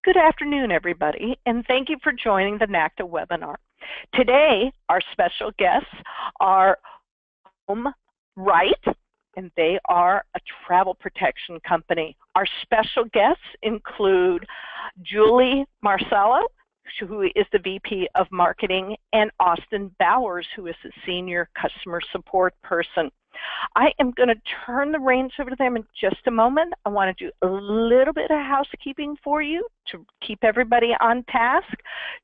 Good afternoon, everybody, and thank you for joining the NACTA webinar. Today, our special guests are RoamRight, and they are a travel protection company. Our special guests include Julie Marcello, who is the VP of Marketing, and Austin Bowers, who is the Senior Customer Support Person. I am going to turn the reins over to them in just a moment. I want to do a little bit of housekeeping for you to keep everybody on task.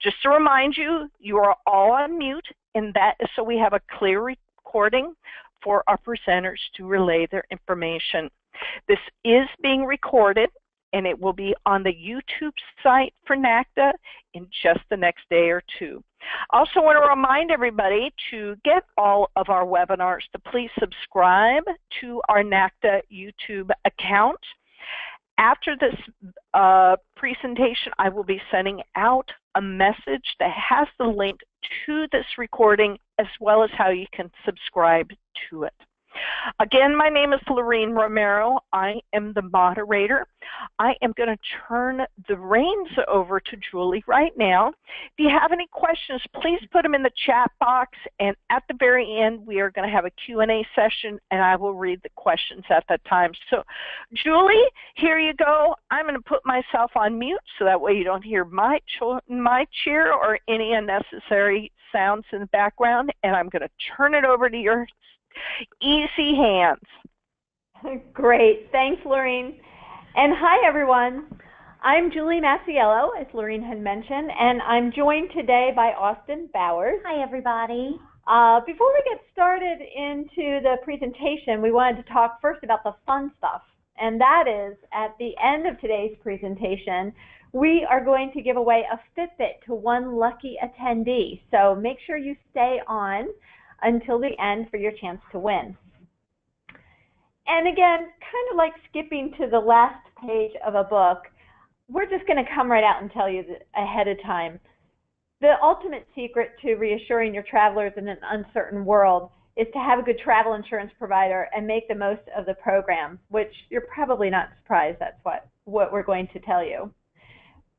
Just to remind you, you are all on mute, and that is so we have a clear recording for our presenters to relay their information. This is being recorded, and it will be on the YouTube site for NACTA in just the next day or two. I also want to remind everybody to get all of our webinars to please subscribe to our NACTA YouTube account. After this presentation, I will be sending out a message that has the link to this recording as well as how you can subscribe to it. Again, my name is Lorene Romero. I am the moderator. I am going to turn the reins over to Julie right now. If you have any questions, please put them in the chat box, and at the very end, we are going to have a Q&A session, and I will read the questions at that time. So, Julie, here you go. I'm going to put myself on mute so that way you don't hear my cheer or any unnecessary sounds in the background, and I'm going to turn it over to your easy hands. Great. Thanks, Lorene. And hi, everyone. I'm Julie Massiello, as Lorene had mentioned, and I'm joined today by Austin Bowers. Hi, everybody. Before we get started into the presentation, we wanted to talk first about the fun stuff. And that is, at the end of today's presentation, we are going to give away a Fitbit to one lucky attendee. So make sure you stay on until the end for your chance to win. And again, kind of like skipping to the last page of a book, we're just going to come right out and tell you ahead of time. The ultimate secret to reassuring your travelers in an uncertain world is to have a good travel insurance provider and make the most of the program, which you're probably not surprised that's what we're going to tell you.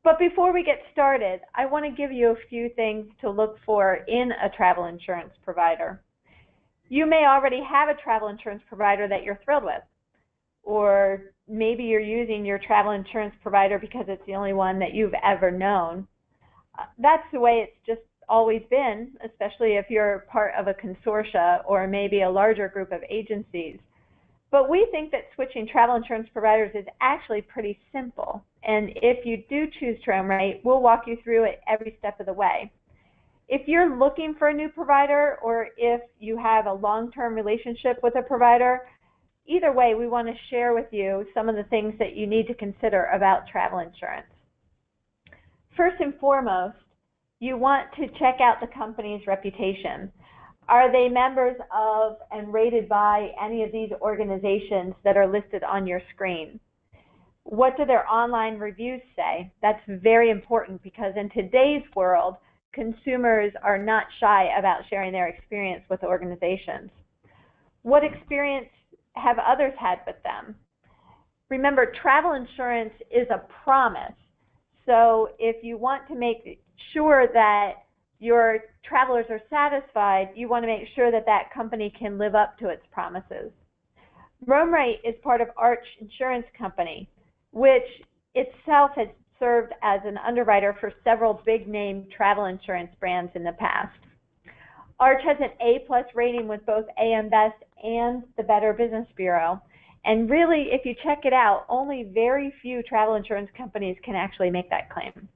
But before we get started, I want to give you a few things to look for in a travel insurance provider. You may already have a travel insurance provider that you're thrilled with, or maybe you're using your travel insurance provider because it's the only one that you've ever known. That's the way it's just always been, especially if you're part of a consortia or maybe a larger group of agencies. But we think that switching travel insurance providers is actually pretty simple. And if you do choose RoamRight, we'll walk you through it every step of the way. If you're looking for a new provider, or if you have a long-term relationship with a provider, either way, we want to share with you some of the things that you need to consider about travel insurance. First and foremost, you want to check out the company's reputation. Are they members of and rated by any of these organizations that are listed on your screen? What do their online reviews say? That's very important because in today's world, consumers are not shy about sharing their experience with organizations. What experience have others had with them? Remember, travel insurance is a promise. So if you want to make sure that your travelers are satisfied, you want to make sure that that company can live up to its promises. RoamRight is part of Arch Insurance Company, which itself has served as an underwriter for several big-name travel insurance brands in the past. Arch has an A+ rating with both AM Best and the Better Business Bureau. And really, if you check it out, only very few travel insurance companies can actually make that claim.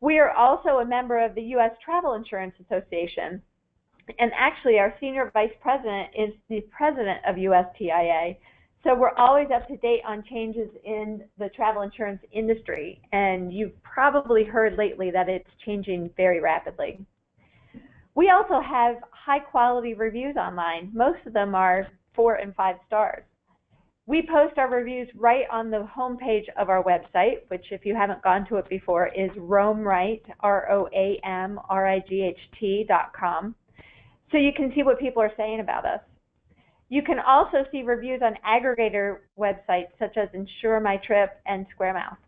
We are also a member of the U.S. Travel Insurance Association, and actually our Senior Vice President is the President of USTIA, so we're always up to date on changes in the travel insurance industry, and you've probably heard lately that it's changing very rapidly. We also have high-quality reviews online. Most of them are 4 and 5 stars. We post our reviews right on the homepage of our website, which if you haven't gone to it before is RoamRight, RoamRight.com. So you can see what people are saying about us. You can also see reviews on aggregator websites such as Insure My Trip and Square Mouth.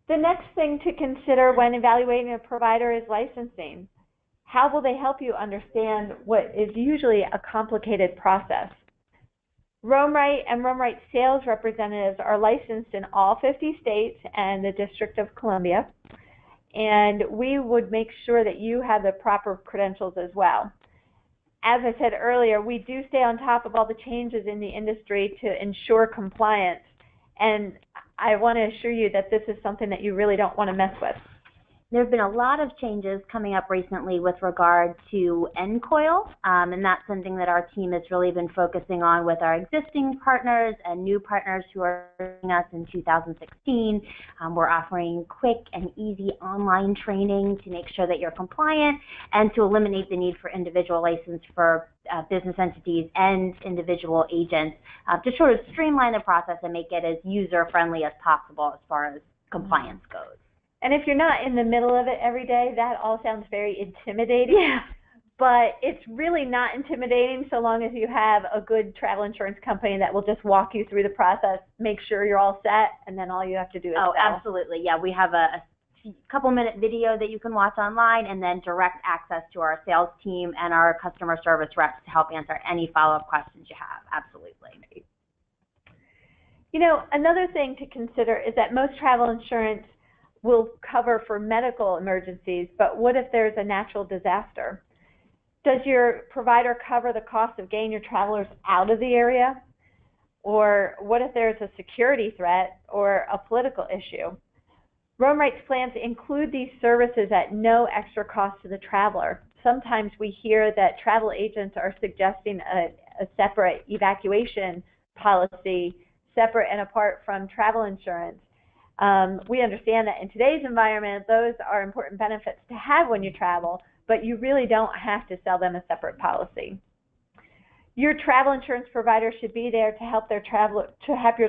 The next thing to consider when evaluating a provider is licensing. How will they help you understand what is usually a complicated process? RoamRight and RoamRight sales representatives are licensed in all 50 states and the District of Columbia, and we would make sure that you have the proper credentials as well. As I said earlier, we do stay on top of all the changes in the industry to ensure compliance, and I want to assure you that this is something that you really don't want to mess with. There have been a lot of changes coming up recently with regard to NCOIL, and that's something that our team has really been focusing on with our existing partners and new partners who are joining us in 2016. We're offering quick and easy online training to make sure that you're compliant and to eliminate the need for individual license for business entities and individual agents to sort of streamline the process and make it as user-friendly as possible as far as compliance goes. And if you're not in the middle of it every day, that all sounds very intimidating. Yeah. But it's really not intimidating so long as you have a good travel insurance company that will just walk you through the process, make sure you're all set, and then all you have to do is Oh, sell. absolutely. Yeah, we have a couple-minute video that you can watch online and then direct access to our sales team and our customer service reps to help answer any follow-up questions you have. Absolutely. You know, another thing to consider is that most travel insurance will cover for medical emergencies, but what if there's a natural disaster? Does your provider cover the cost of getting your travelers out of the area? Or what if there's a security threat or a political issue? RoamRight's plans include these services at no extra cost to the traveler. Sometimes we hear that travel agents are suggesting a separate evacuation policy, separate and apart from travel insurance. We understand that in today's environment, those are important benefits to have when you travel, but you really don't have to sell them a separate policy. Your travel insurance provider should be there to help your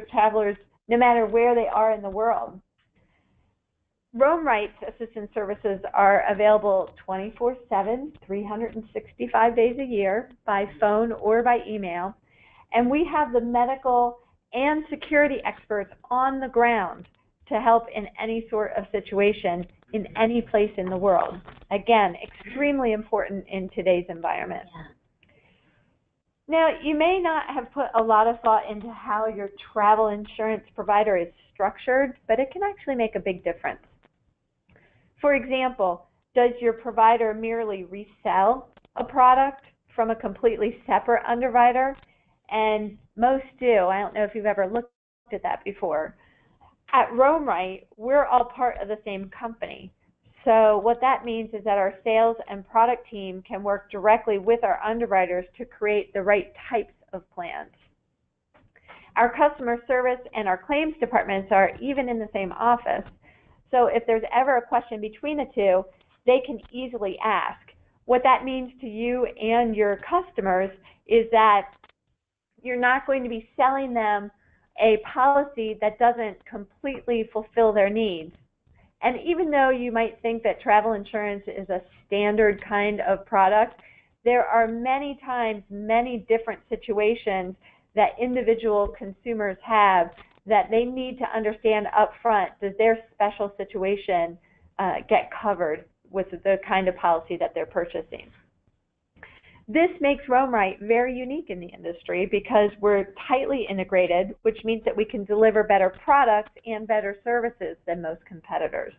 travelers no matter where they are in the world. RoamRight's assistance services are available 24/7, 365 days a year by phone or by email, and we have the medical and security experts on the ground to help in any sort of situation in any place in the world. Again, extremely important in today's environment. Yeah. Now, you may not have put a lot of thought into how your travel insurance provider is structured, but it can actually make a big difference. For example, does your provider merely resell a product from a completely separate underwriter? And most do. I don't know if you've ever looked at that before. At RoamRight, we're all part of the same company. So what that means is that our sales and product team can work directly with our underwriters to create the right types of plans. Our customer service and our claims departments are even in the same office. So if there's ever a question between the two, they can easily ask. What that means to you and your customers is that you're not going to be selling them a policy that doesn't completely fulfill their needs. And even though you might think that travel insurance is a standard kind of product, there are many times, many different situations that individual consumers have that they need to understand up front. Does their special situation get covered with the kind of policy that they're purchasing? This makes RoamRight very unique in the industry because we're tightly integrated, which means that we can deliver better products and better services than most competitors.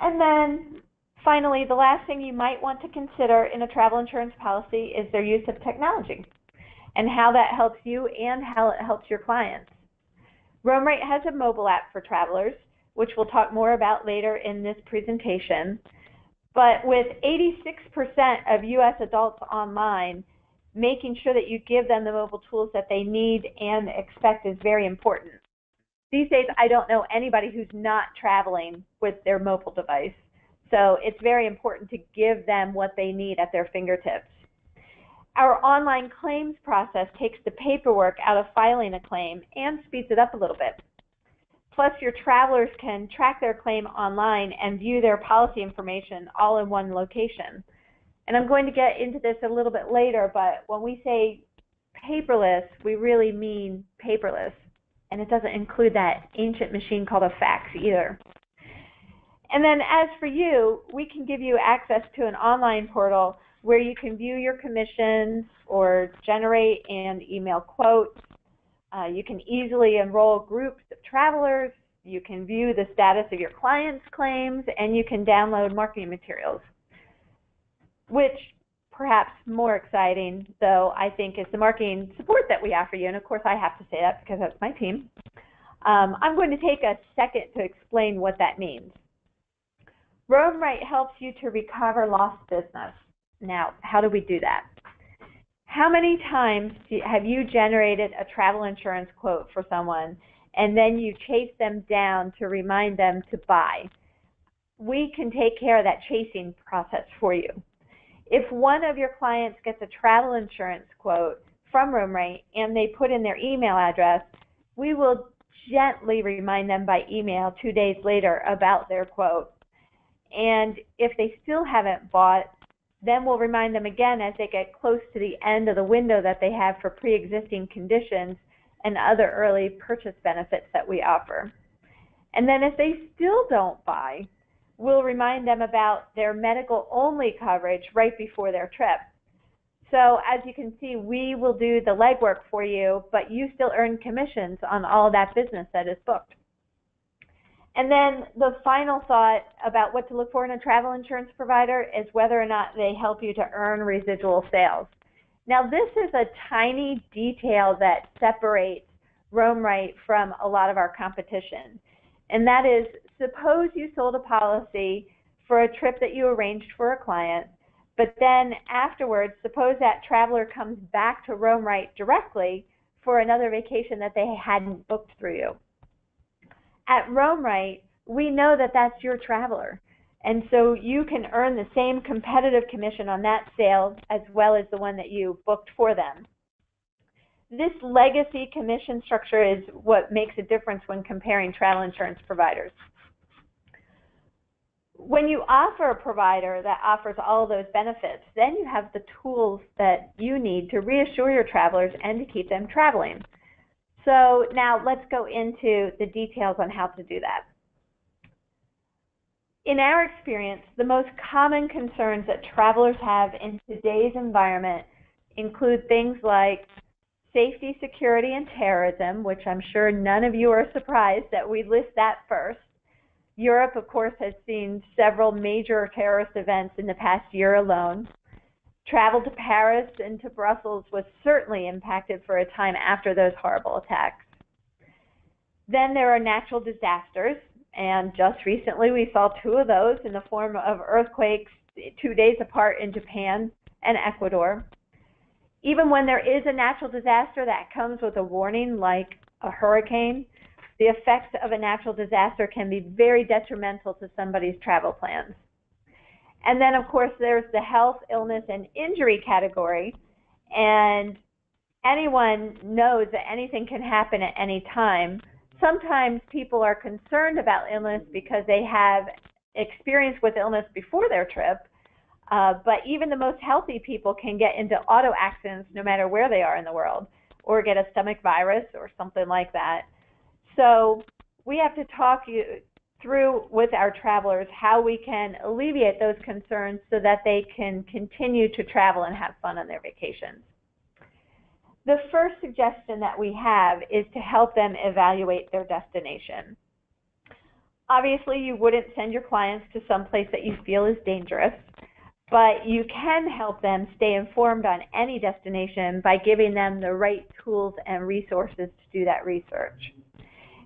And then finally, the last thing you might want to consider in a travel insurance policy is their use of technology and how that helps you and how it helps your clients. RoamRight has a mobile app for travelers, which we'll talk more about later in this presentation. But with 86% of U.S. adults online, making sure that you give them the mobile tools that they need and expect is very important. These days, I don't know anybody who's not traveling with their mobile device. So it's very important to give them what they need at their fingertips. Our online claims process takes the paperwork out of filing a claim and speeds it up a little bit. Plus, your travelers can track their claim online and view their policy information all in one location. And I'm going to get into this a little bit later, but when we say paperless, we really mean paperless. and it doesn't include that ancient machine called a fax either. And then as for you, we can give you access to an online portal where you can view your commissions or generate and email quotes. You can easily enroll groups of travelers. You can view the status of your clients' claims, and you can download marketing materials. Which, perhaps more exciting, though, I think, is the marketing support that we offer you. And of course, I have to say that because that's my team. I'm going to take a second to explain what that means. RoamRight helps you to recover lost business. Now, how do we do that? How many times have you generated a travel insurance quote for someone and then you chase them down to remind them to buy? We can take care of that chasing process for you. If one of your clients gets a travel insurance quote from RoamRight and they put in their email address, we will gently remind them by email 2 days later about their quote. And if they still haven't bought, then we'll remind them again as they get close to the end of the window that they have for pre-existing conditions and other early purchase benefits that we offer. And then if they still don't buy, we'll remind them about their medical-only coverage right before their trip. So as you can see, we will do the legwork for you, but you still earn commissions on all that business that is booked. And then the final thought about what to look for in a travel insurance provider is whether or not they help you to earn residual sales. Now, this is a tiny detail that separates RoamRight from a lot of our competition. And that is, suppose you sold a policy for a trip that you arranged for a client, but then afterwards, suppose that traveler comes back to RoamRight directly for another vacation that they hadn't booked through you. At RoamRight, we know that that's your traveler, and so you can earn the same competitive commission on that sale as well as the one that you booked for them. This legacy commission structure is what makes a difference when comparing travel insurance providers. When you offer a provider that offers all of those benefits, then you have the tools that you need to reassure your travelers and to keep them traveling. So now let's go into the details on how to do that. In our experience, the most common concerns that travelers have in today's environment include things like safety, security, and terrorism, which I'm sure none of you are surprised that we list that first. Europe, of course, has seen several major terrorist events in the past year alone. Travel to Paris and to Brussels was certainly impacted for a time after those horrible attacks. Then there are natural disasters, and just recently we saw 2 of those in the form of earthquakes 2 days apart in Japan and Ecuador. Even when there is a natural disaster that comes with a warning like a hurricane, the effects of a natural disaster can be very detrimental to somebody's travel plans. And then, of course, there's the health, illness, and injury category. And anyone knows that anything can happen at any time. Sometimes people are concerned about illness because they have experience with illness before their trip. But even the most healthy people can get into auto accidents no matter where they are in the world, or get a stomach virus or something like that. So we have to talk you through with our travelers how we can alleviate those concerns so that they can continue to travel and have fun on their vacations. The first suggestion that we have is to help them evaluate their destination. Obviously, you wouldn't send your clients to some place that you feel is dangerous, but you can help them stay informed on any destination by giving them the right tools and resources to do that research.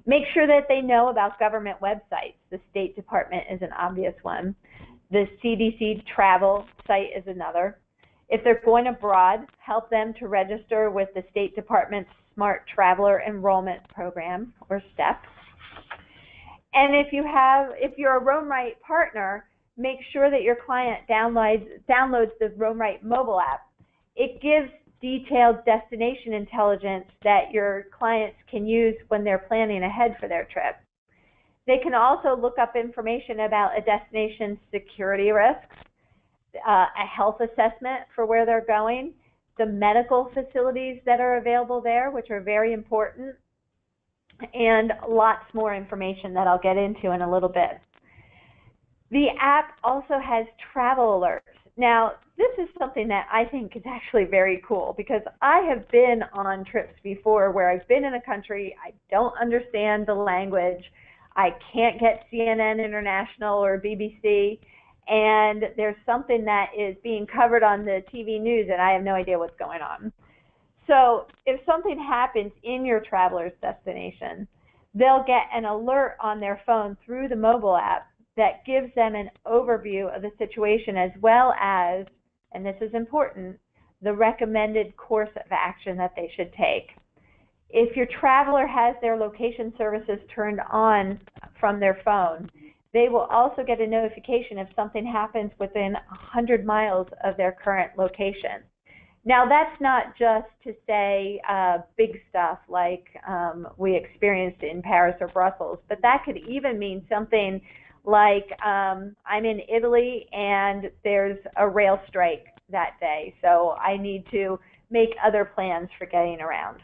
Make sure that they know about government websites. The State Department is an obvious one. The CDC travel site is another. If they're going abroad, help them to register with the State Department's Smart Traveler Enrollment Program, or STEP. And if you're a RoamRight partner, make sure that your client downloads the RoamRight mobile app. It gives detailed destination intelligence that your clients can use when they're planning ahead for their trip. They can also look up information about a destination's security risks, a health assessment for where they're going, the medical facilities that are available there, which are very important, and lots more information that I'll get into in a little bit. The app also has travel alerts. Now, this is something that I think is actually very cool because I have been on trips before where I've been in a country, I don't understand the language, I can't get CNN International or BBC, and there's something that is being covered on the TV news and I have no idea what's going on. So if something happens in your traveler's destination, they'll get an alert on their phone through the mobile app that gives them an overview of the situation as well as, and this is important, the recommended course of action that they should take. If your traveler has their location services turned on from their phone, they will also get a notification if something happens within 100 miles of their current location. Now, that's not just to say big stuff like we experienced in Paris or Brussels, but that could even mean something like I'm in Italy and there's a rail strike that day, so I need to make other plans for getting around.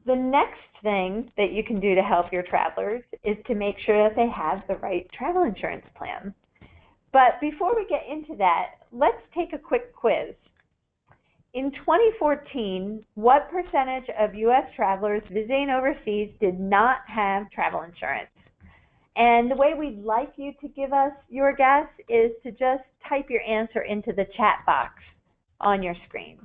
The next thing that you can do to help your travelers is to make sure that they have the right travel insurance plan. But before we get into that, let's take a quick quiz. In 2014, what percentage of U.S. travelers visiting overseas did not have travel insurance? And the way we'd like you to give us your guess is to just type your answer into the chat box on your screen.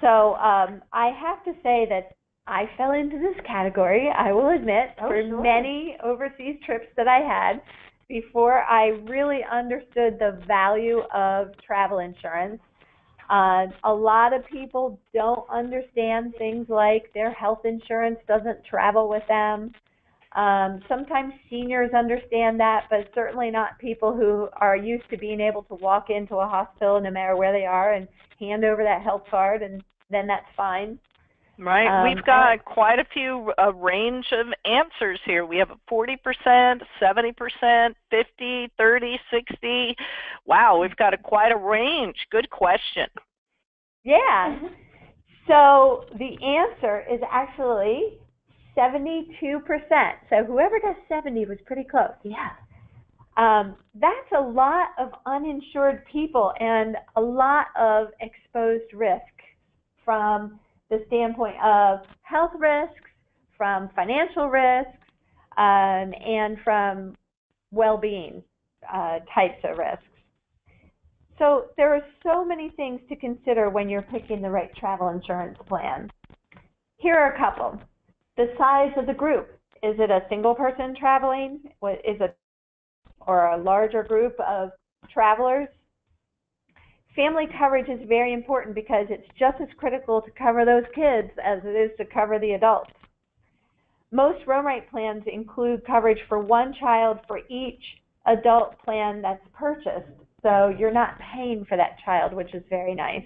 So I have to say that I fell into this category, I will admit, for many overseas trips that I had before I really understood the value of travel insurance. A lot of people don't understand things like their health insurance doesn't travel with them. Sometimes seniors understand that, but certainly not people who are used to being able to walk into a hospital no matter where they are and hand over that health card, and then that's fine. Right. We've got quite a few range of answers here. We have 40%, 70%, 50, 30, 60. Wow, we've got quite a range. Good question. Yeah. So the answer is actually 72%. So whoever got 70 was pretty close. Yeah. That's a lot of uninsured people and a lot of exposed risk from the standpoint of health risks, from financial risks, and from well-being types of risks. So there are so many things to consider when you're picking the right travel insurance plan. Here are a couple. The size of the group. Is it a single person traveling? Is it or a larger group of travelers? Family coverage is very important because it's just as critical to cover those kids as it is to cover the adults. Most RoamRight plans include coverage for one child for each adult plan that's purchased, so you're not paying for that child, which is very nice.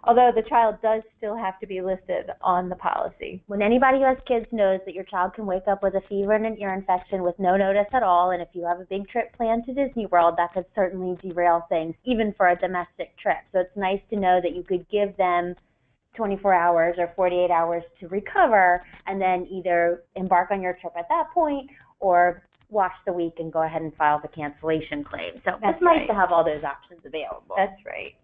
Although the child does still have to be listed on the policy. When anybody who has kids knows that your child can wake up with a fever and an ear infection with no notice at all, and if you have a big trip planned to Disney World, that could certainly derail things, even for a domestic trip. So it's nice to know that you could give them 24 hours or 48 hours to recover and then either embark on your trip at that point or wash the week and go ahead and file the cancellation claim. So it's nice to have all those options available. That's right.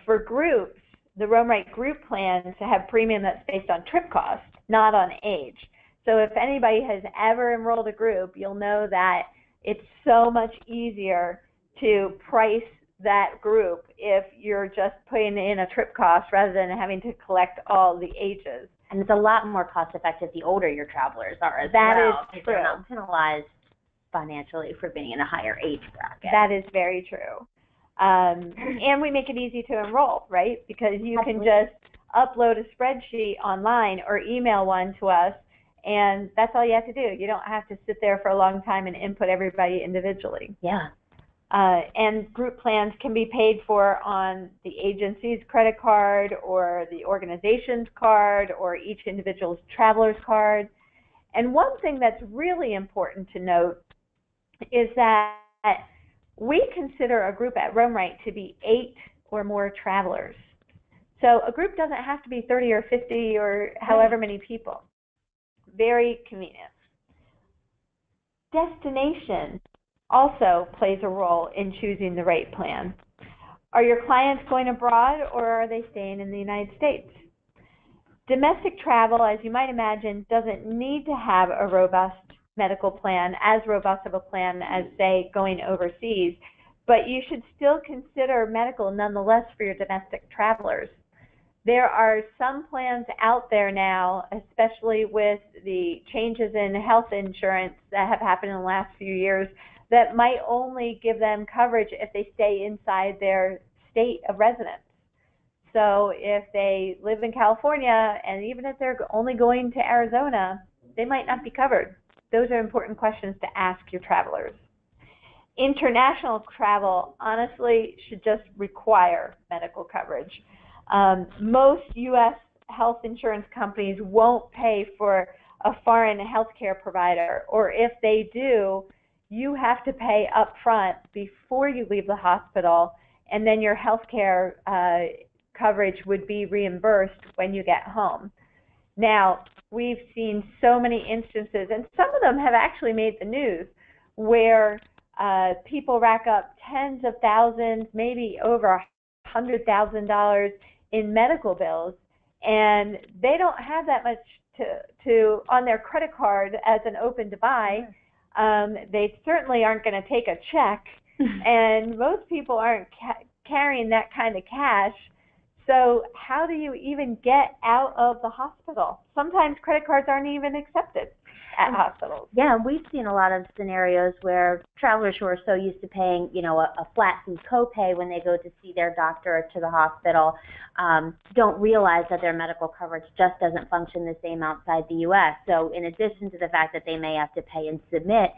For groups, the RoamRight group plans have premium that's based on trip cost, not on age. So if anybody has ever enrolled a group, you'll know that it's so much easier to price that group if you're just putting in a trip cost rather than having to collect all the ages. And it's a lot more cost effective the older your travelers are as well. That is true. They're not penalized financially for being in a higher age bracket. That is very true. And we make it easy to enroll, right? Because you can just upload a spreadsheet online or email one to us, and that's all you have to do. You don't have to sit there for a long time and input everybody individually. Yeah. And group plans can be paid for on the agency's credit card or the organization's card or each individual's traveler's card. And one thing that's really important to note is that we consider a group at RoamRight to be 8 or more travelers. So a group doesn't have to be 30 or 50 or however many people. Very convenient. Destination also plays a role in choosing the rate plan. Are your clients going abroad, or are they staying in the United States? Domestic travel, as you might imagine, doesn't need to have a robust medical plan, as robust of a plan as, say, going overseas, but you should still consider medical nonetheless for your domestic travelers. There are some plans out there now, especially with the changes in health insurance that have happened in the last few years, that might only give them coverage if they stay inside their state of residence. So if they live in California, and even if they're only going to Arizona, they might not be covered. Those are important questions to ask your travelers. International travel, honestly, should just require medical coverage. Most U.S. health insurance companies won't pay for a foreign healthcare provider, or if they do, you have to pay up front before you leave the hospital, and then your healthcare coverage would be reimbursed when you get home. Now, we've seen so many instances, and some of them have actually made the news, where people rack up tens of thousands, maybe over $100,000 in medical bills, and they don't have that much to on their credit card as an open to buy. They certainly aren't going to take a check, and most people aren't carrying that kind of cash. So how do you even get out of the hospital? Sometimes credit cards aren't even accepted at hospitals. Yeah, we've seen a lot of scenarios where travelers who are so used to paying, a flat fee copay when they go to see their doctor or to the hospital, don't realize that their medical coverage just doesn't function the same outside the U.S. So in addition to the fact that they may have to pay and submit,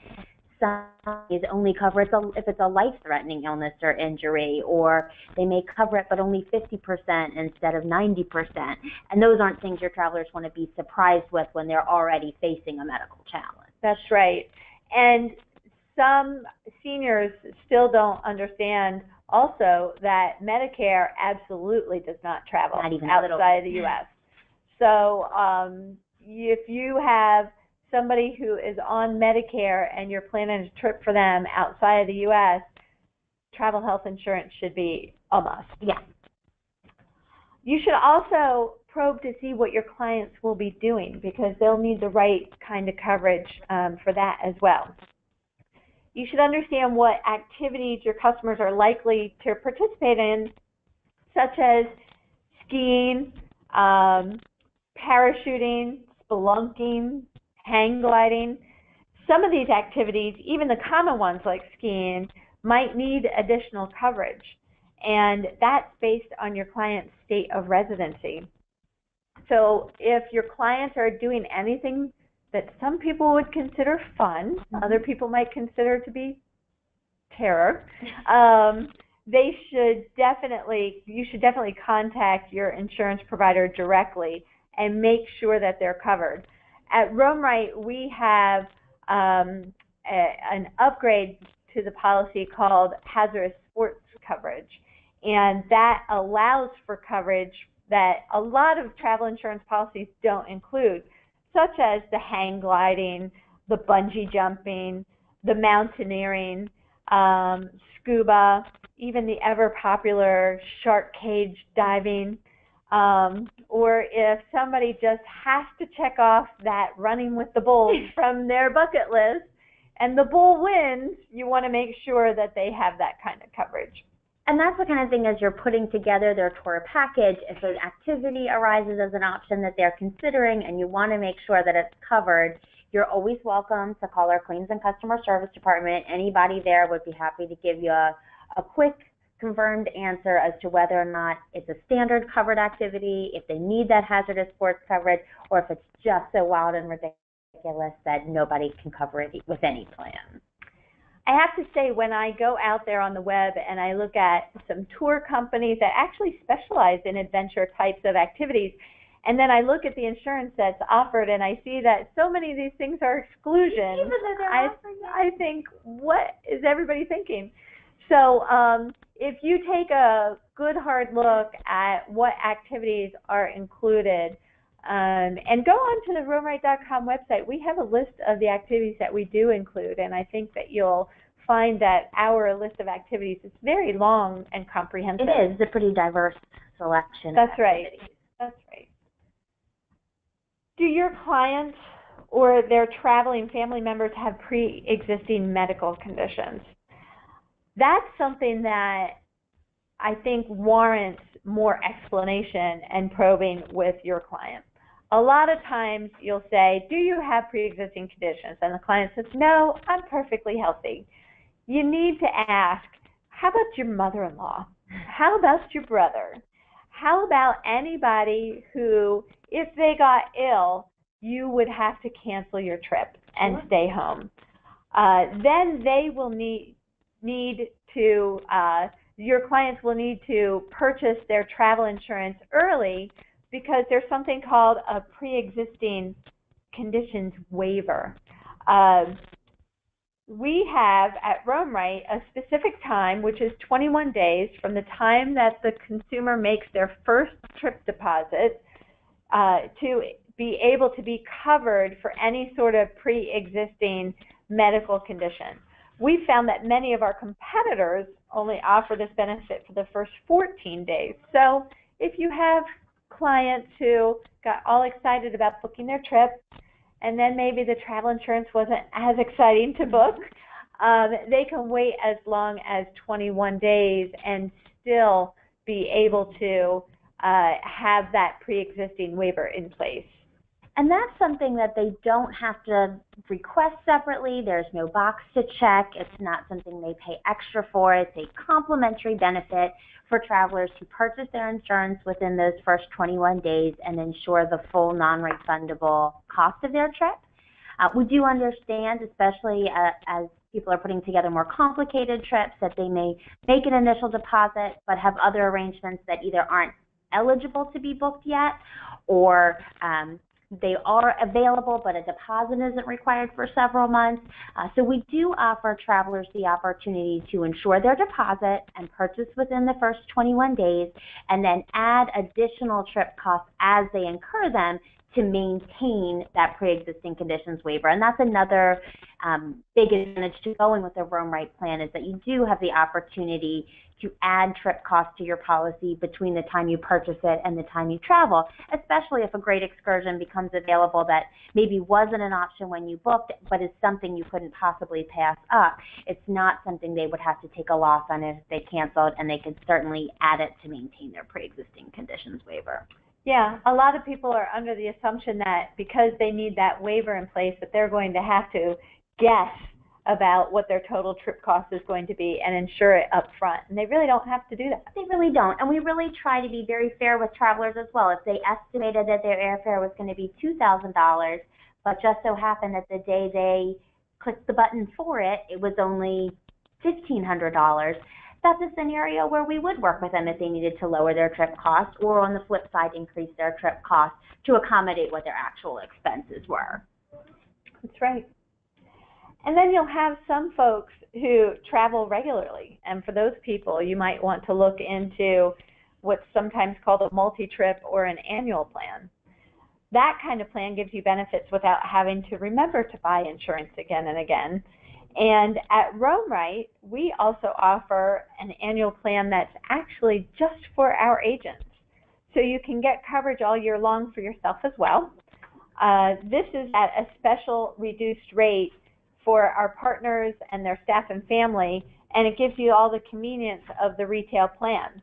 some is only cover it if it's a life-threatening illness or injury, or they may cover it but only 50% instead of 90%. And those aren't things your travelers want to be surprised with when they're already facing a medical challenge. That's right. And some seniors still don't understand also that Medicare absolutely does not travel outside of the U.S. So if you have somebody who is on Medicare and you're planning a trip for them outside of the U.S., travel health insurance should be a must. Yeah. You should also probe to see what your clients will be doing, because they'll need the right kind of coverage for that as well. You should understand what activities your customers are likely to participate in, such as skiing, parachuting, spelunking, hang gliding. Some of these activities, even the common ones like skiing, might need additional coverage, and that's based on your client's state of residency. So if your clients are doing anything that some people would consider fun, other people might consider to be terror, you should definitely contact your insurance provider directly and make sure that they're covered. At RoamRight, we have an upgrade to the policy called hazardous sports coverage, and that allows for coverage that a lot of travel insurance policies don't include, such as the hang gliding, the bungee jumping, the mountaineering, scuba, even the ever popular shark cage diving. Or if somebody just has to check off that running with the bulls from their bucket list and the bull wins, you want to make sure that they have that kind of coverage. And that's the kind of thing, as you're putting together their tour package, if an activity arises as an option that they're considering and you want to make sure that it's covered, you're always welcome to call our Claims and Customer Service Department. Anybody there would be happy to give you a quick confirmed answer as to whether or not it's a standard covered activity, if they need that hazardous sports coverage, or if it's just so wild and ridiculous that nobody can cover it with any plan. I have to say, when I go out there on the web and I look at some tour companies that actually specialize in adventure types of activities, and then I look at the insurance that's offered and I see that so many of these things are exclusions, I think, what is everybody thinking? So if you take a good hard look at what activities are included, and go on to the RoamRight.com website, we have a list of the activities that we do include, and I think that you'll find that our list of activities is very long and comprehensive. It is a pretty diverse selection. That's right. That's right. Do your clients or their traveling family members have pre-existing medical conditions? That's something that I think warrants more explanation and probing with your client. A lot of times you'll say, do you have pre-existing conditions? And the client says, no, I'm perfectly healthy. You need to ask, how about your mother-in-law? How about your brother? How about anybody who, if they got ill, you would have to cancel your trip and stay home? Then they will need to, your clients will need to purchase their travel insurance early, because there's something called a pre-existing conditions waiver. We have at RoamRight a specific time, which is 21 days from the time that the consumer makes their first trip deposit, to be able to be covered for any sort of pre-existing medical condition. We found that many of our competitors only offer this benefit for the first 14 days. So if you have clients who got all excited about booking their trip, and then maybe the travel insurance wasn't as exciting to book, they can wait as long as 21 days and still be able to have that pre-existing waiver in place. And that's something that they don't have to request separately. There's no box to check. It's not something they pay extra for. It's a complimentary benefit for travelers who purchase their insurance within those first 21 days and ensure the full non-refundable cost of their trip. We do understand, especially as people are putting together more complicated trips, that they may make an initial deposit but have other arrangements that either aren't eligible to be booked yet, or they are available, but a deposit isn't required for several months. So we do offer travelers the opportunity to insure their deposit and purchase within the first 21 days, and then add additional trip costs as they incur them to maintain that pre-existing conditions waiver. And that's another big advantage to going with the RoamRight plan, is that you do have the opportunity to add trip costs to your policy between the time you purchase it and the time you travel, especially if a great excursion becomes available that maybe wasn't an option when you booked, but is something you couldn't possibly pass up. It's not something they would have to take a loss on if they canceled, and they could certainly add it to maintain their pre-existing conditions waiver. Yeah, a lot of people are under the assumption that because they need that waiver in place, that they're going to have to guess about what their total trip cost is going to be and insure it up front. And they really don't have to do that. They really don't. And we really try to be very fair with travelers as well. If they estimated that their airfare was going to be $2,000, but just so happened that the day they clicked the button for it, it was only $1,500, that's a scenario where we would work with them if they needed to lower their trip costs, or on the flip side, increase their trip costs to accommodate what their actual expenses were. That's right. And then you'll have some folks who travel regularly, and for those people, you might want to look into what's sometimes called a MultiTrip or an annual plan. That kind of plan gives you benefits without having to remember to buy insurance again and again. And at RoamRight, we also offer an annual plan that's actually just for our agents. So you can get coverage all year long for yourself as well. This is at a special reduced rate for our partners and their staff and family, and it gives you all the convenience of the retail plan.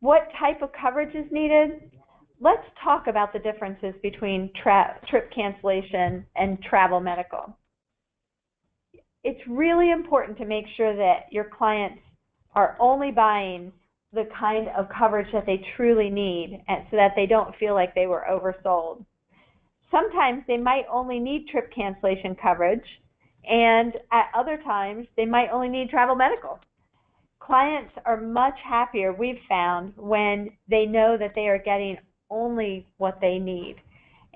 What type of coverage is needed? Let's talk about the differences between trip cancellation and travel medical. It's really important to make sure that your clients are only buying the kind of coverage that they truly need, and so that they don't feel like they were oversold. Sometimes they might only need trip cancellation coverage, and at other times they might only need travel medical. Clients are much happier, we've found, when they know that they are getting only what they need.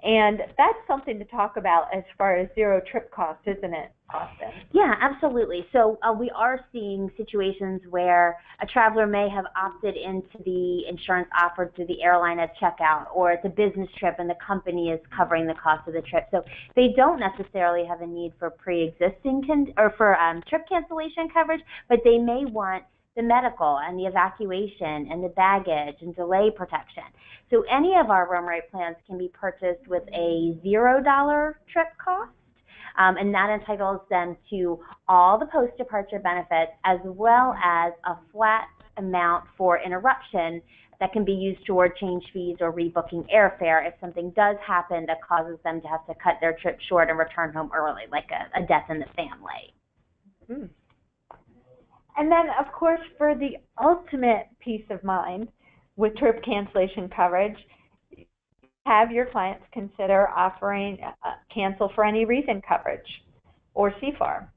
And that's something to talk about as far as zero trip cost, isn't it, Austin? Yeah, absolutely. So we are seeing situations where a traveler may have opted into the insurance offered through the airline at checkout, or it's a business trip and the company is covering the cost of the trip. So they don't necessarily have a need for pre-existing trip cancellation coverage, but they may want the medical and the evacuation and the baggage and delay protection. So any of our RoamRight plans can be purchased with a $0 trip cost, and that entitles them to all the post-departure benefits as well as a flat amount for interruption that can be used toward change fees or rebooking airfare if something does happen that causes them to have to cut their trip short and return home early, like a death in the family. Mm. And then, of course, for the ultimate peace of mind with trip cancellation coverage, have your clients consider offering cancel for any reason coverage, or CFAR.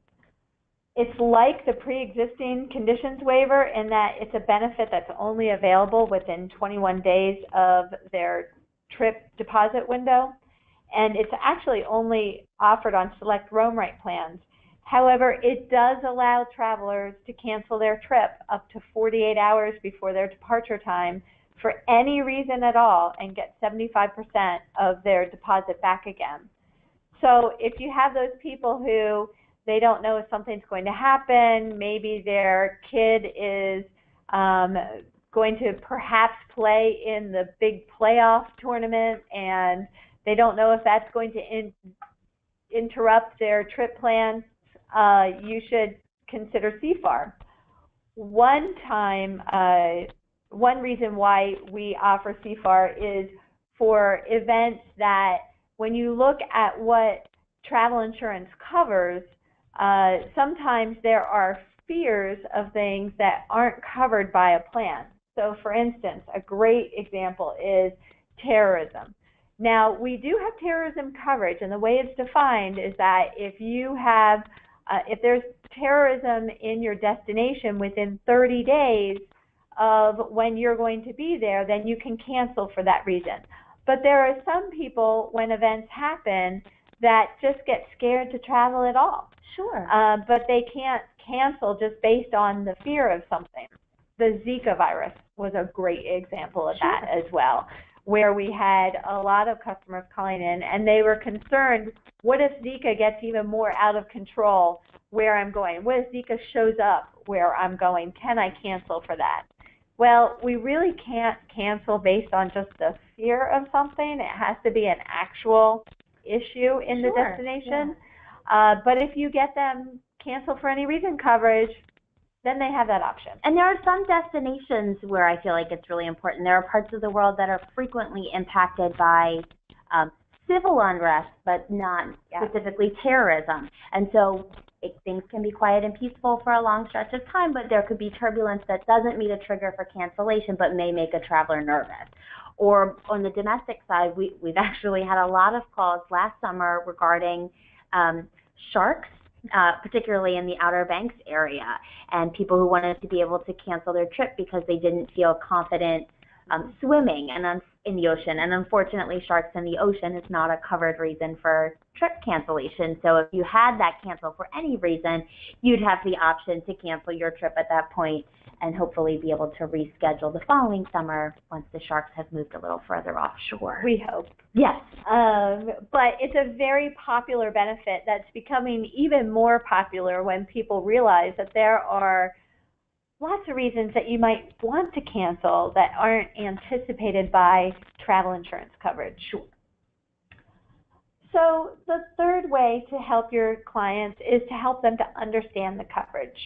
It's like the pre-existing conditions waiver in that it's a benefit that's only available within 21 days of their trip deposit window, and it's actually only offered on select RoamRight plans. However, it does allow travelers to cancel their trip up to 48 hours before their departure time for any reason at all and get 75% of their deposit back again. So if you have those people who they don't know if something's going to happen, maybe their kid is going to perhaps play in the big playoff tournament and they don't know if that's going to interrupt their trip plan, you should consider CFAR. One reason why we offer CFAR is for events that when you look at what travel insurance covers, sometimes there are fears of things that aren't covered by a plan. So for instance, a great example is terrorism. Now, we do have terrorism coverage, and the way it's defined is that if you have if there's terrorism in your destination within 30 days of when you're going to be there, then you can cancel for that reason. But there are some people, when events happen, that just get scared to travel at all. Sure. But they can't cancel just based on the fear of something. The Zika virus was a great example of that as well, where we had a lot of customers calling in and they were concerned, what if Zika gets even more out of control where I'm going? What if Zika shows up where I'm going? Can I cancel for that? Well, we really can't cancel based on just the fear of something. It has to be an actual issue in the destination. Yeah. But if you get them cancel for any reason coverage, then they have that option. And there are some destinations where I feel like it's really important. There are parts of the world that are frequently impacted by civil unrest, but not specifically terrorism. And so things can be quiet and peaceful for a long stretch of time, but there could be turbulence that doesn't meet a trigger for cancellation, but may make a traveler nervous. Or on the domestic side, we've actually had a lot of calls last summer regarding sharks, particularly in the Outer Banks area, and people who wanted to be able to cancel their trip because they didn't feel confident swimming in the ocean. And unfortunately, sharks in the ocean is not a covered reason for trip cancellation. So if you had that cancel for any reason, you'd have the option to cancel your trip at that point and hopefully be able to reschedule the following summer once the sharks have moved a little further offshore. We hope. Yes. But it's a very popular benefit that's becoming even more popular when people realize that there are lots of reasons that you might want to cancel that aren't anticipated by travel insurance coverage. Sure. So the third way to help your clients is to help them to understand the coverage.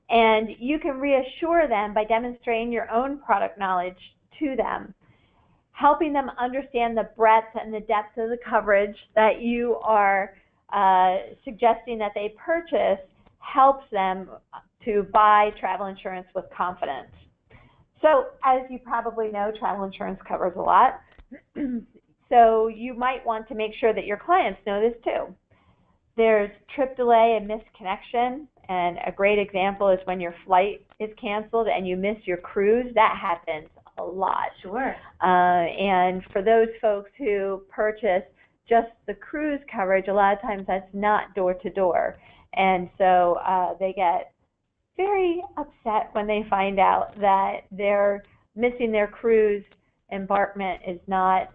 And you can reassure them by demonstrating your own product knowledge to them, helping them understand the breadth and the depth of the coverage that you are suggesting that they purchase helps them to buy travel insurance with confidence. So as you probably know, travel insurance covers a lot. So you might want to make sure that your clients know this too. There's trip delay and missed connection, and a great example is when your flight is canceled and you miss your cruise. That happens a lot. Sure. And for those folks who purchase just the cruise coverage, a lot of times that's not door to door. And so they get very upset when they find out that they're missing their cruise embarkment is not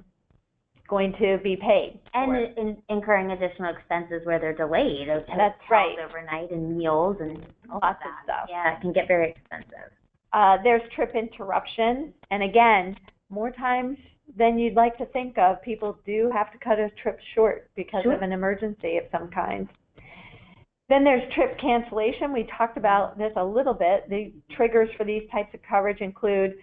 going to be paid. And incurring additional expenses where they're delayed. That's right. Overnight and meals and lots of stuff. Yeah, it can get very expensive. There's trip interruption. And again, more times than you'd like to think of, people do have to cut a trip short because of an emergency of some kind. Then there's trip cancellation. We talked about this a little bit. The triggers for these types of coverage include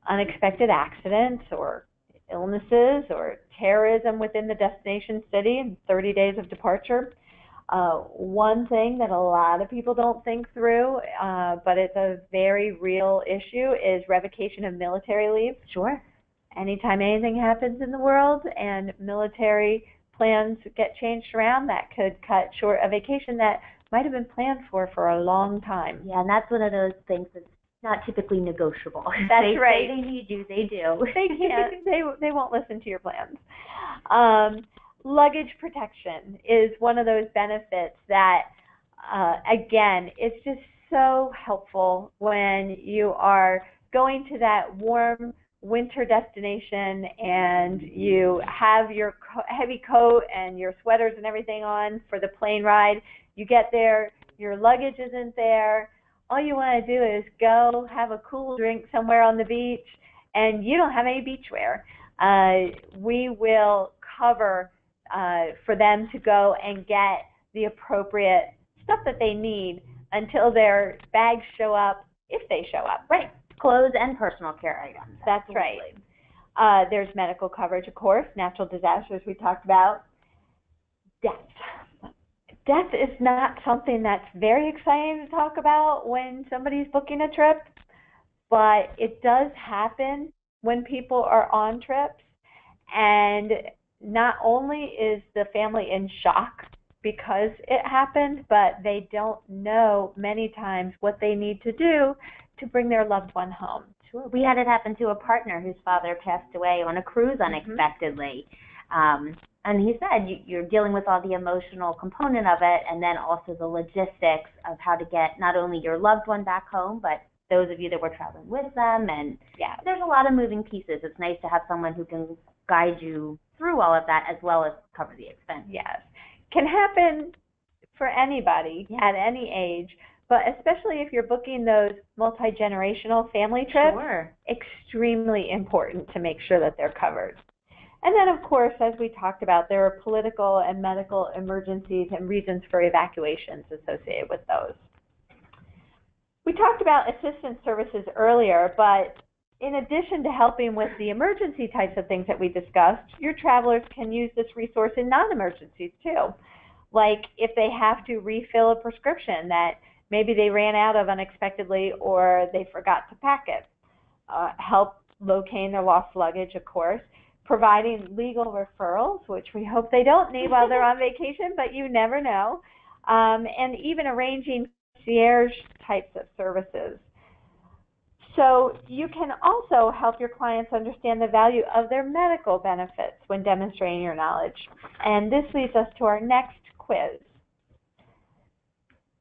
unexpected accidents or illnesses or terrorism within the destination city in 30 days of departure. One thing that a lot of people don't think through, but it's a very real issue, is revocation of military leave. Sure. Anytime anything happens in the world and military plans get changed around, that could cut short a vacation that might have been planned for a long time. Yeah, and that's one of those things that's not typically negotiable. That's right. They need you, they do. They can't. They won't listen to your plans. Luggage protection is one of those benefits that, again, it's just so helpful when you are going to that warm winter destination and you have your heavy coat and your sweaters and everything on for the plane ride. You get there, your luggage isn't there. All you want to do is go have a cool drink somewhere on the beach, and you don't have any beachwear. We will cover for them to go and get the appropriate stuff that they need until their bags show up, if they show up. Right. Clothes and personal care items. That's Absolutely. Right. There's medical coverage, of course, natural disasters we talked about. Death. Death is not something that's very exciting to talk about when somebody's booking a trip, but it does happen when people are on trips. And not only is the family in shock because it happened, but they don't know many times what they need to do to bring their loved one home. Sure. We had it happen to a partner whose father passed away on a cruise unexpectedly. And he said you're dealing with all the emotional component of it, and then also the logistics of how to get not only your loved one back home, but those of you that were traveling with them. And yeah, there's a lot of moving pieces. It's nice to have someone who can guide you through all of that as well as cover the expense. Yes. Can happen for anybody at any age, but especially if you're booking those multi-generational family trips, Sure. Extremely important to make sure that they're covered. And then, of course, as we talked about, there are political and medical emergencies and reasons for evacuations associated with those. We talked about assistance services earlier, but in addition to helping with the emergency types of things that we discussed, your travelers can use this resource in non-emergencies too. Like if they have to refill a prescription that maybe they ran out of unexpectedly or they forgot to pack it. Help locating their lost luggage, of course. Providing legal referrals, which we hope they don't need while they're on vacation, but you never know. And even arranging concierge types of services. So you can also help your clients understand the value of their medical benefits when demonstrating your knowledge. And this leads us to our next quiz.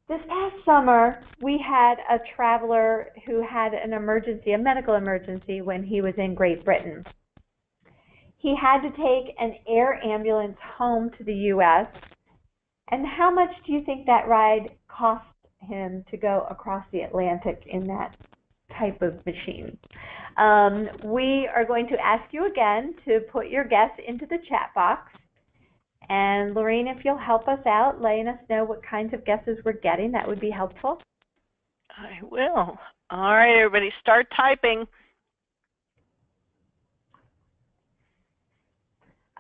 This past summer, we had a traveler who had an emergency, a medical emergency, when he was in Great Britain. He had to take an air ambulance home to the U.S. And how much do you think that ride cost him to go across the Atlantic in that type of machine? We are going to ask you again to put your guess into the chat box. And Lorraine, if you'll help us out, letting us know what kinds of guesses we're getting, that would be helpful. I will. All right, everybody, start typing.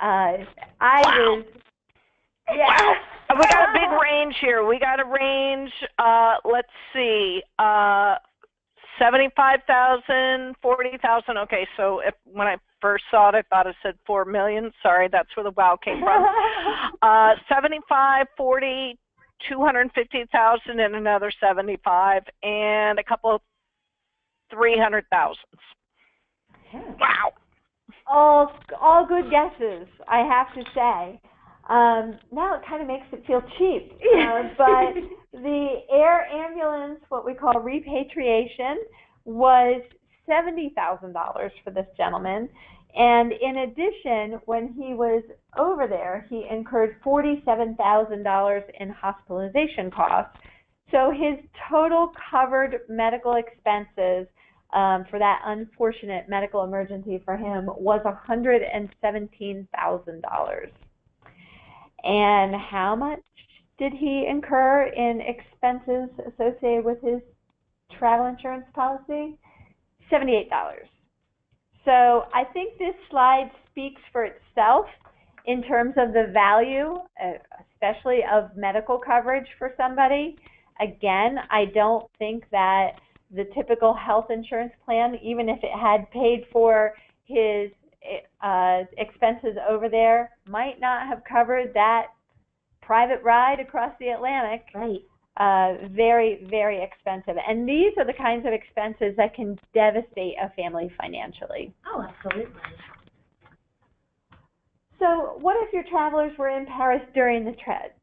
Wow. We got a big range here. We got a range, let's see, 75,000, 40,000. Okay, so when I first saw it, I thought it said 4 million. Sorry, that's where the wow came from. 75, 40, 250,000 and another 75, and a couple of 300,000. Wow. All good guesses, I have to say. Now it kind of makes it feel cheap. But the air ambulance, what we call repatriation, was $70,000 for this gentleman. And in addition, when he was over there, he incurred $47,000 in hospitalization costs. So his total covered medical expenses for that unfortunate medical emergency for him was $117,000. And how much did he incur in expenses associated with his travel insurance policy? $78. So I think this slide speaks for itself in terms of the value, especially of medical coverage for somebody. Again, I don't think that the typical health insurance plan, even if it had paid for his expenses over there, might not have covered that private ride across the Atlantic. Right. Very, very expensive. And these are the kinds of expenses that can devastate a family financially. Oh, absolutely. So what if your travelers were in Paris during the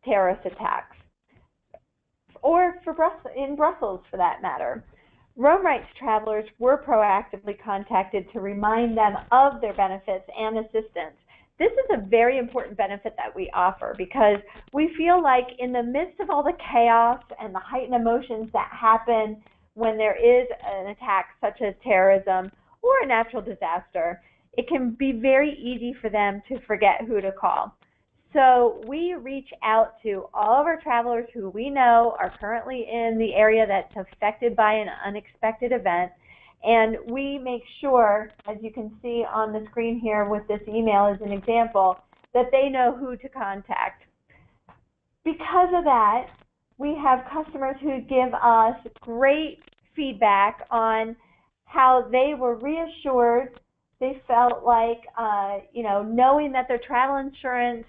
terrorist attacks? Or in Brussels, for that matter? RoamRight's travelers were proactively contacted to remind them of their benefits and assistance. This is a very important benefit that we offer because we feel like in the midst of all the chaos and the heightened emotions that happen when there is an attack such as terrorism or a natural disaster, it can be very easy for them to forget who to call. So we reach out to all of our travelers who we know are currently in the area that's affected by an unexpected event, and we make sure, as you can see on the screen here with this email as an example, that they know who to contact. Because of that, we have customers who give us great feedback on how they were reassured. They felt like, knowing that their travel insurance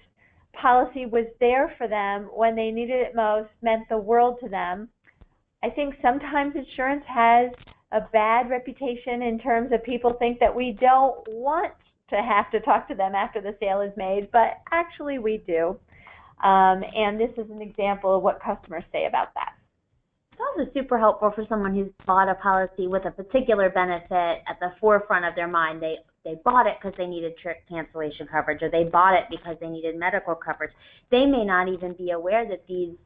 policy was there for them when they needed it most meant the world to them. I think sometimes insurance has a bad reputation in terms of people think that we don't want to have to talk to them after the sale is made, but actually we do. And this is an example of what customers say about that. It's also super helpful for someone who's bought a policy with a particular benefit at the forefront of their mind. They bought it because they needed trip cancellation coverage, or they bought it because they needed medical coverage. They may not even be aware that these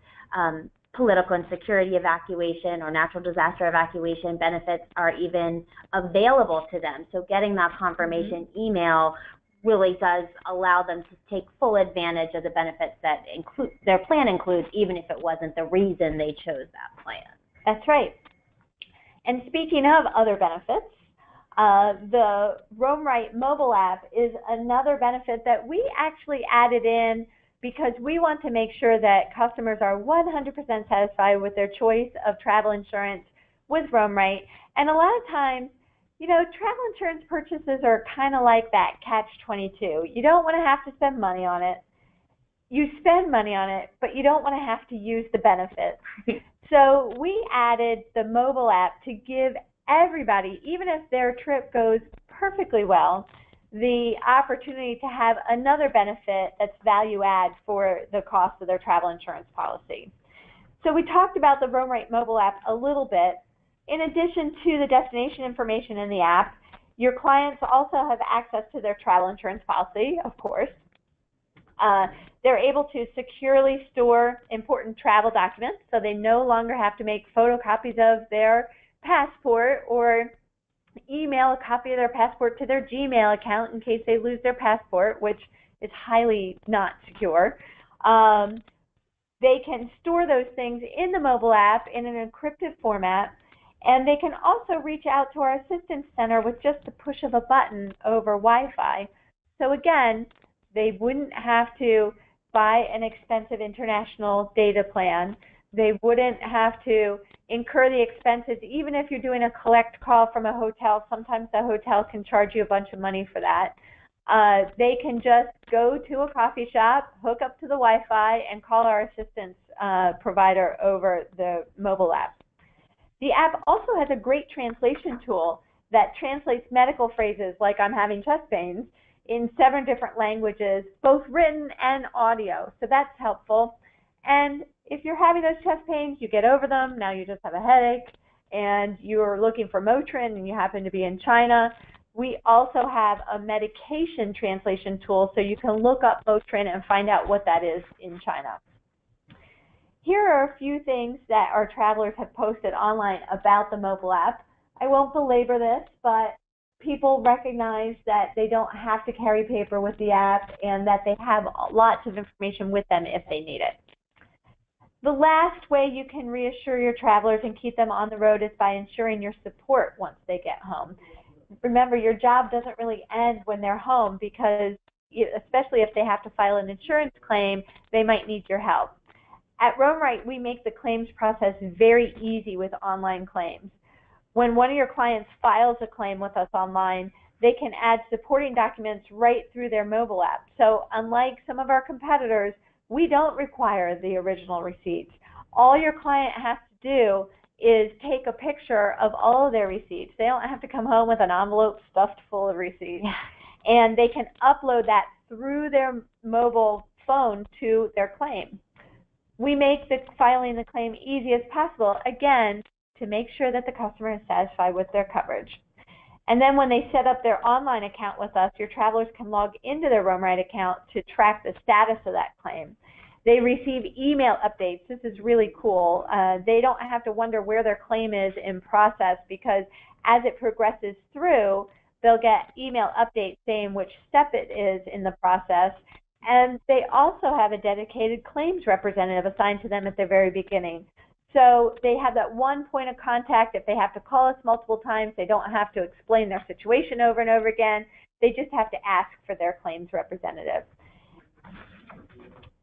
political and security evacuation or natural disaster evacuation benefits are even available to them. So getting that confirmation email really does allow them to take full advantage of the benefits that their plan includes, even if it wasn't the reason they chose that plan. That's right. And speaking of other benefits, the RoamRight mobile app is another benefit that we actually added in because we want to make sure that customers are 100% satisfied with their choice of travel insurance with RoamRight. And a lot of times, travel insurance purchases are kind of like that catch-22. You don't want to have to spend money on it. You spend money on it, but you don't want to have to use the benefits. So we added the mobile app to give everybody, even if their trip goes perfectly well, the opportunity to have another benefit that's value add for the cost of their travel insurance policy. So we talked about the RoamRight mobile app a little bit. In addition to the destination information in the app, your clients also have access to their travel insurance policy, of course. They're able to securely store important travel documents, so they no longer have to make photocopies of their passport or email a copy of their passport to their Gmail account in case they lose their passport, which is highly not secure. They can store those things in the mobile app in an encrypted format, and they can also reach out to our assistance center with just the push of a button over Wi-Fi. So again, they wouldn't have to buy an expensive international data plan. They wouldn't have to incur the expenses, even if you're doing a collect call from a hotel. Sometimes the hotel can charge you a bunch of money for that. They can just go to a coffee shop, hook up to the Wi-Fi, and call our assistance provider over the mobile app. The app also has a great translation tool that translates medical phrases like "I'm having chest pains" in 7 different languages, both written and audio. So that's helpful. And if you're having those chest pains, you get over them, now you just have a headache, and you're looking for Motrin and you happen to be in China, we also have a medication translation tool so you can look up Motrin and find out what that is in China. Here are a few things that our travelers have posted online about the mobile app. I won't belabor this, but people recognize that they don't have to carry paper with the app and that they have lots of information with them if they need it. The last way you can reassure your travelers and keep them on the road is by ensuring your support once they get home. Remember, your job doesn't really end when they're home because, especially if they have to file an insurance claim, they might need your help. At RoamRight, we make the claims process very easy with online claims. When one of your clients files a claim with us online, they can add supporting documents right through their mobile app. So unlike some of our competitors, we don't require the original receipts. All your client has to do is take a picture of all of their receipts. They don't have to come home with an envelope stuffed full of receipts. Yeah. And they can upload that through their mobile phone to their claim. We make the filing the claim easy as possible, again, to make sure that the customer is satisfied with their coverage. And then when they set up their online account with us, your travelers can log into their RoamRight account to track the status of that claim. They receive email updates. This is really cool. They don't have to wonder where their claim is in process because as it progresses through, they'll get email updates saying which step it is in the process. And they also have a dedicated claims representative assigned to them at the very beginning. So they have that one point of contact. If they have to call us multiple times, they don't have to explain their situation over and over again. They just have to ask for their claims representative.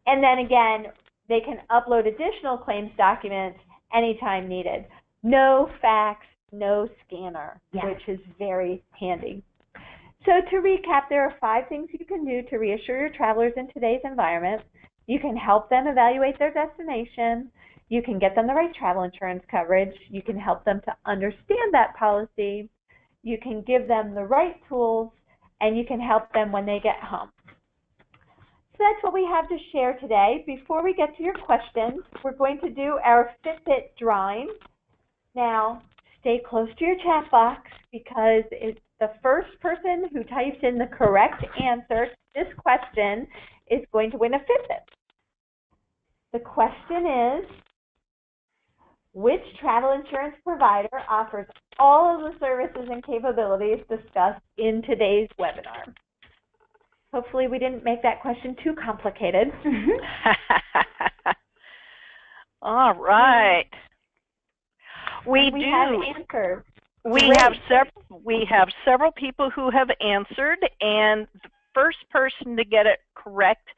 And then again, they can upload additional claims documents anytime needed. No fax, no scanner, which is very handy. So to recap, there are 5 things you can do to reassure your travelers in today's environment. You can help them evaluate their destination. You can get them the right travel insurance coverage. You can help them to understand that policy. You can give them the right tools, and you can help them when they get home. So that's what we have to share today. Before we get to your questions, we're going to do our Fitbit drawing. Now, stay close to your chat box because it's the first person who types in the correct answer to this question is going to win a Fitbit. The question is, which travel insurance provider offers all of the services and capabilities discussed in today's webinar? Hopefully we didn't make that question too complicated. All right. We have answers. We have several people who have answered, and the first person to get it correct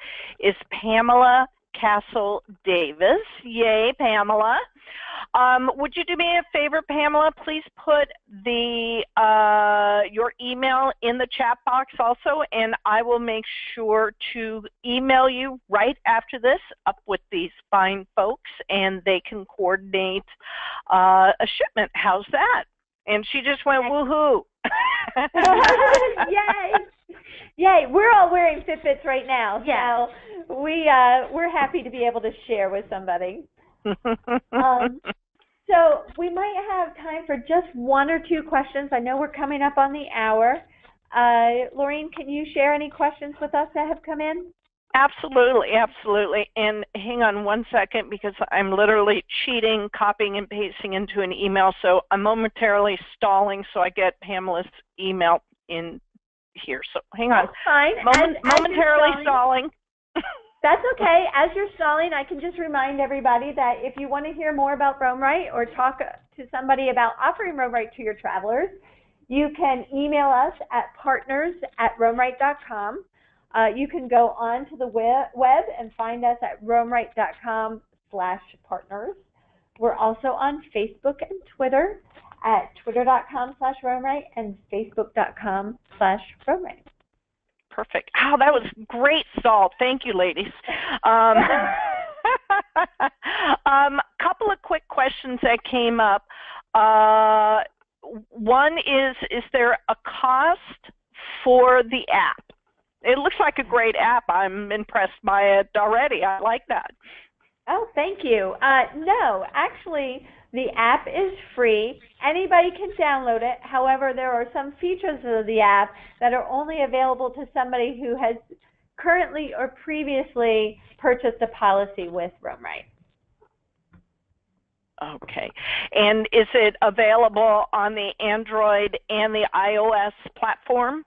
is Pamela Castle Davis. Yay, Pamela. Would you do me a favor, Pamela? Please put the your email in the chat box also, and I will make sure to email you right after this up with these fine folks, and they can coordinate a shipment. How's that? And she just went, woohoo. Yay! Yay! We're all wearing Fitbits right now, so we're happy to be able to share with somebody. So we might have time for just 1 or 2 questions. I know we're coming up on the hour. Laureen, can you share any questions with us that have come in? Absolutely, absolutely. And hang on 1 second because I'm literally cheating, copying and pasting into an email. So I'm momentarily stalling so I get Pamela's email in here. So hang on. That's fine. Momentarily stalling. That's okay. As you're stalling, I can just remind everybody that if you want to hear more about RoamRight or talk to somebody about offering RoamRight to your travelers, you can email us at partners@roamright.com. You can go on to the web and find us at roamright.com/partners. We're also on Facebook and Twitter at twitter.com/RoamRight and facebook.com/RoamRight. Perfect. Oh, that was great, Saul. Thank you, ladies. Couple of quick questions that came up. one is there a cost for the app? It looks like a great app. I'm impressed by it already. I like that. Oh, thank you. No, actually, the app is free. Anybody can download it. However, there are some features of the app that are only available to somebody who has currently or previously purchased a policy with RoamRight. Okay. And is it available on the Android and the iOS platform?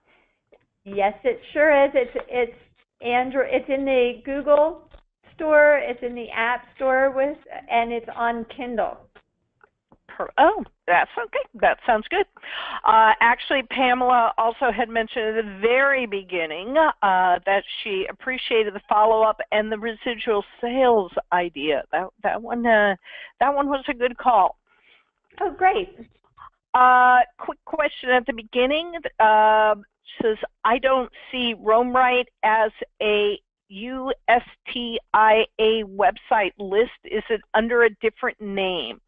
Yes, it sure is. It's Android. It's in the Google Store. It's in the App Store and it's on Kindle. Oh, that's okay. That sounds good. Actually, Pamela also had mentioned at the very beginning that she appreciated the follow-up and the residual sales idea. That one was a good call. Oh, great. Quick question at the beginning. Says, I don't see RoamRight as a USTIA website list. Is it under a different name?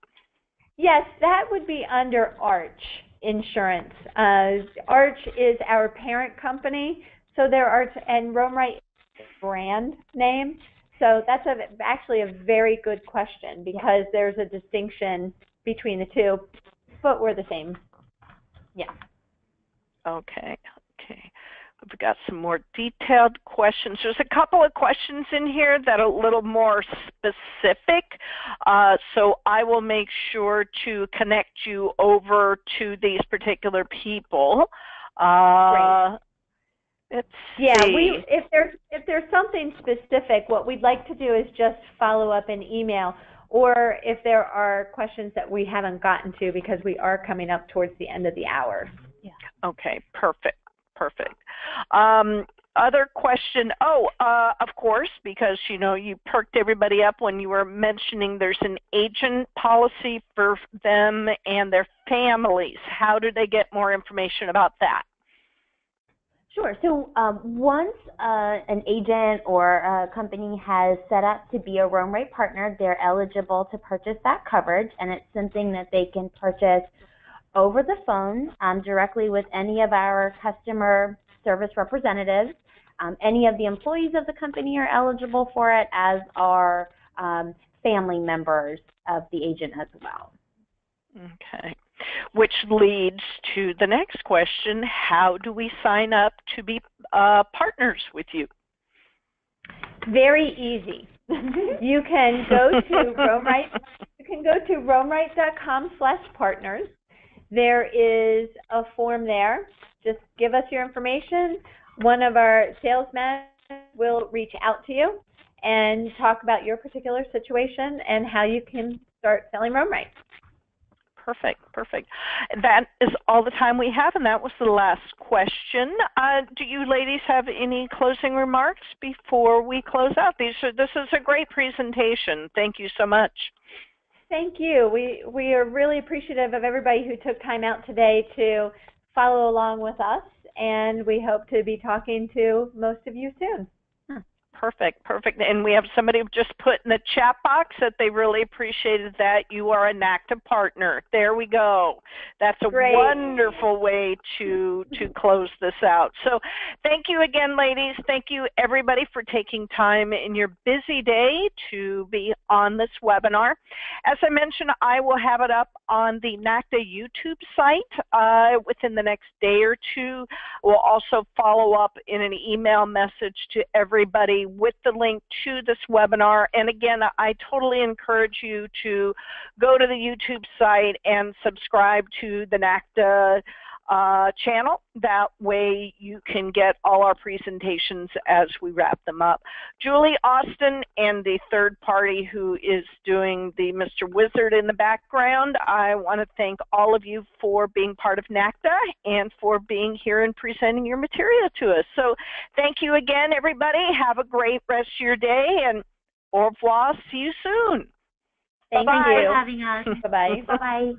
Yes, that would be under Arch Insurance. Arch is our parent company, so there are, and RoamRight is a brand name. So that's actually a very good question because there's a distinction between the two, but we're the same. Yeah. Okay. We've got some more detailed questions. There's a couple of questions in here that are a little more specific, so I will make sure to connect you over to these particular people. Great. Let's see. If there's something specific, what we'd like to do is just follow up an email, or if there are questions that we haven't gotten to because we are coming up towards the end of the hour. Yeah. Okay, perfect. Other question, of course, because you perked everybody up when you were mentioning there's an agent policy for them and their families. How do they get more information about that? Sure. So once an agent or a company has set up to be a RoamRight partner, they're eligible to purchase that coverage, and it's something that they can purchase over the phone directly with any of our customer service representatives. Any of the employees of the company are eligible for it, as are family members of the agent as well. Okay. Which leads to the next question: how do we sign up to be partners with you? Very easy. You can go to RoamRight. You can go to RoamRight.com/partners. There is a form there. Just give us your information. One of our sales managers will reach out to you and talk about your particular situation and how you can start selling RoamRight. Perfect. That is all the time we have, and that was the last question. Do you ladies have any closing remarks before we close out? This is a great presentation. Thank you so much. Thank you. We are really appreciative of everybody who took time out today to follow along with us, and we hope to be talking to most of you soon. Perfect. And we have somebody who just put in the chat box that they really appreciated that you are a NACTA partner. There we go. That's a Great. Wonderful way to close this out. So thank you again, ladies. Thank you, everybody, for taking time in your busy day to be on this webinar. As I mentioned, I will have it up on the NACTA YouTube site within the next day or two. We'll also follow up in an email message to everybody with the link to this webinar. And again, I totally encourage you to go to the YouTube site and subscribe to the NACTA channel. That way you can get all our presentations as we wrap them up. Julie, Austin, and the third party who is doing the Mr. Wizard in the background, I want to thank all of you for being part of NACTA and for being here and presenting your material to us. So thank you again, everybody. Have a great rest of your day, and au revoir. See you soon. Thank you for having us. Bye-bye. Bye-bye.